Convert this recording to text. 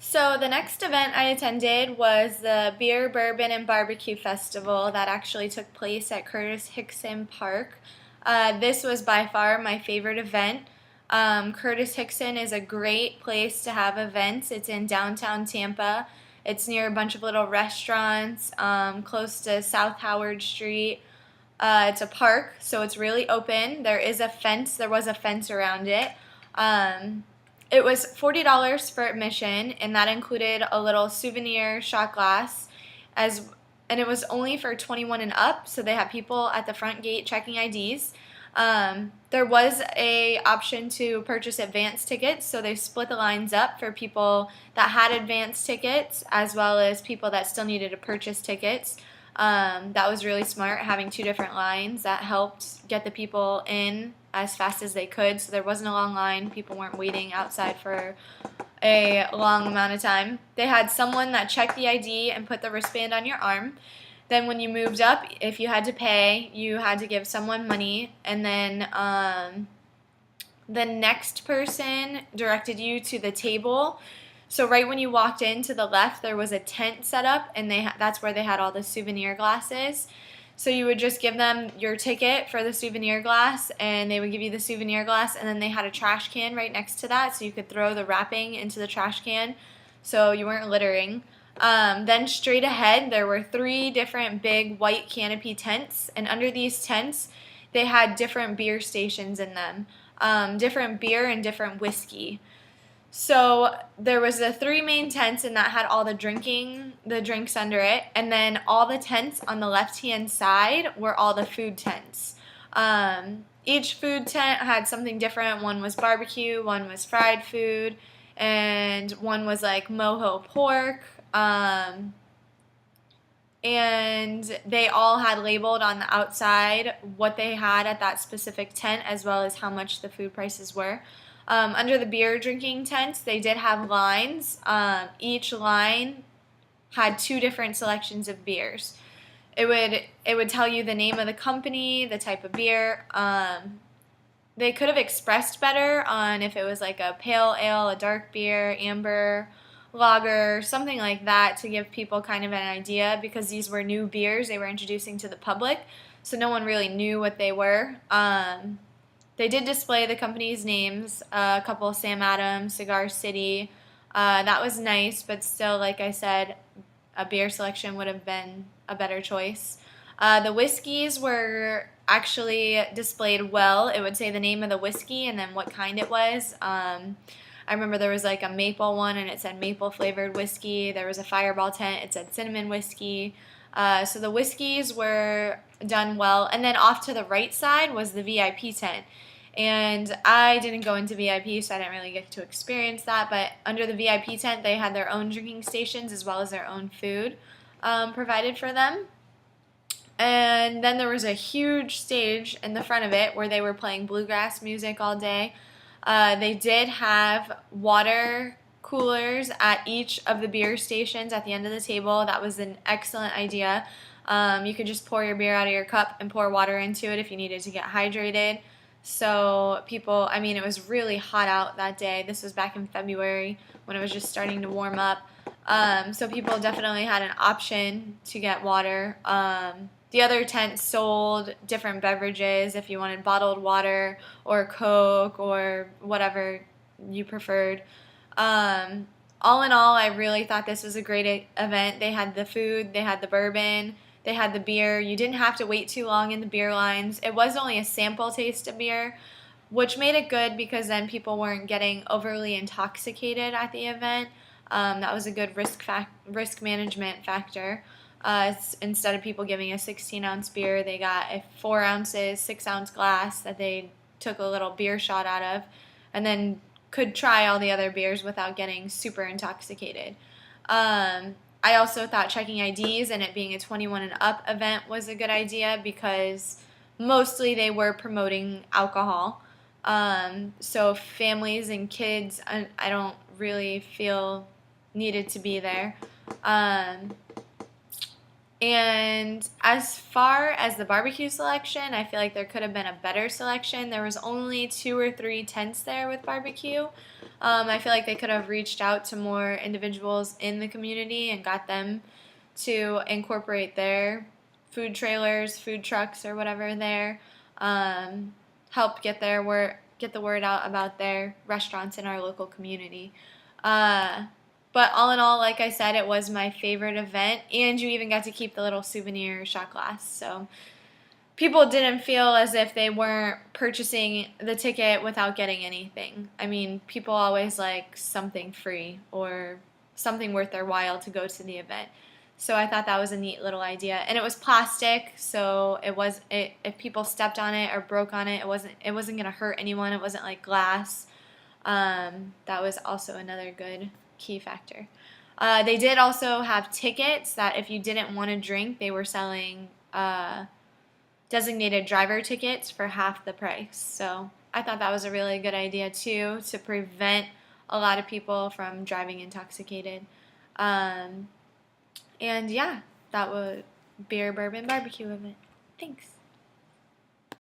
So the next event I attended was the Beer, Bourbon, and Barbecue Festival that actually took place at Curtis Hickson Park. This was by far my favorite event. Curtis Hickson is a great place to have events. It's in downtown Tampa. It's near a bunch of little restaurants, close to South Howard Street. It's a park, so it's really open. There is a fence. There was a fence around it. Um, it was $40 for admission, and that included a little souvenir shot glass, as and it was only for 21 and up. So they had people at the front gate checking IDs. There was a option to purchase advance tickets, so they split the lines up for people that had advance tickets as well as people that still needed to purchase tickets. That was really smart, having two different lines. That helped get the people in as fast as they could, so there wasn't a long line. People weren't waiting outside for a long amount of time. They had someone that checked the ID and put the wristband on your arm. Then when you moved up, if you had to pay, you had to give someone money, and then the next person directed you to the table. So right when you walked in, to the left, there was a tent set up, and that's where they had all the souvenir glasses. So you would just give them your ticket for the souvenir glass, and they would give you the souvenir glass, and then they had a trash can right next to that, so you could throw the wrapping into the trash can so you weren't littering. Then straight ahead, there were three different big white canopy tents, and under these tents, they had different beer stations in them, different beer and different whiskey. So there was the three main tents, and that had all the drinks under it, and then all the tents on the left-hand side were all the food tents. Each food tent had something different. One was barbecue, one was fried food, and one was like mojo pork. And they all had labeled on the outside what they had at that specific tent, as well as how much the food prices were. Under the beer drinking tents, they did have lines. Each line had two different selections of beers. It would tell you the name of the company, the type of beer. They could have expressed better on if it was like a pale ale, a dark beer, amber, lager, something like that, to give people kind of an idea, because these were new beers they were introducing to the public, so no one really knew what they were. They did display the company's names, a couple of Sam Adams, Cigar City. That was nice, but still, like I said, a beer selection would have been a better choice. The whiskeys were actually displayed well. It would say the name of the whiskey and then what kind it was. I remember there was like a maple one, and it said maple flavored whiskey. There was a Fireball tent, it said cinnamon whiskey. So the whiskeys were done well. And then off to the right side was the VIP tent. And I didn't go into VIP, so I didn't really get to experience that. But under the VIP tent, they had their own drinking stations as well as their own food provided for them. And then there was a huge stage in the front of it where they were playing bluegrass music all day. They did have water coolers at each of the beer stations at the end of the table. That was an excellent idea. You could just pour your beer out of your cup and pour water into it if you needed to get hydrated. So people, I mean, it was really hot out that day. This was back in February when it was just starting to warm up. So people definitely had an option to get water. The other tent sold different beverages if you wanted bottled water or Coke or whatever you preferred. All in all, I really thought this was a great event. They had the food, they had the bourbon, they had the beer. You didn't have to wait too long in the beer lines. It was only a sample taste of beer, which made it good because then people weren't getting overly intoxicated at the event. That was a good risk management factor. Instead of people giving a 16-ounce beer, they got a 4 ounces, 6-ounce glass that they took a little beer shot out of, and then could try all the other beers without getting super intoxicated. I also thought checking IDs and it being a 21 and up event was a good idea because mostly they were promoting alcohol. So families and kids, I don't really feel needed to be there. And as far as the barbecue selection, I feel like there could have been a better selection. There was only 2 or 3 tents there with barbecue. I feel like they could have reached out to more individuals in the community and got them to incorporate their food trailers, food trucks, or whatever there. Help get the word out about their restaurants in our local community. But all in all, like I said, it was my favorite event, and you even got to keep the little souvenir shot glass. So people didn't feel as if they weren't purchasing the ticket without getting anything. I mean, people always like something free or something worth their while to go to the event. So I thought that was a neat little idea, and it was plastic, so if people stepped on it or broke on it, it wasn't gonna hurt anyone. It wasn't like glass. That was also another good key factor. They did also have tickets that if you didn't want to drink, they were selling designated driver tickets for half the price. So I thought that was a really good idea too, to prevent a lot of people from driving intoxicated. And yeah, that was beer, bourbon, barbecue event. Thanks.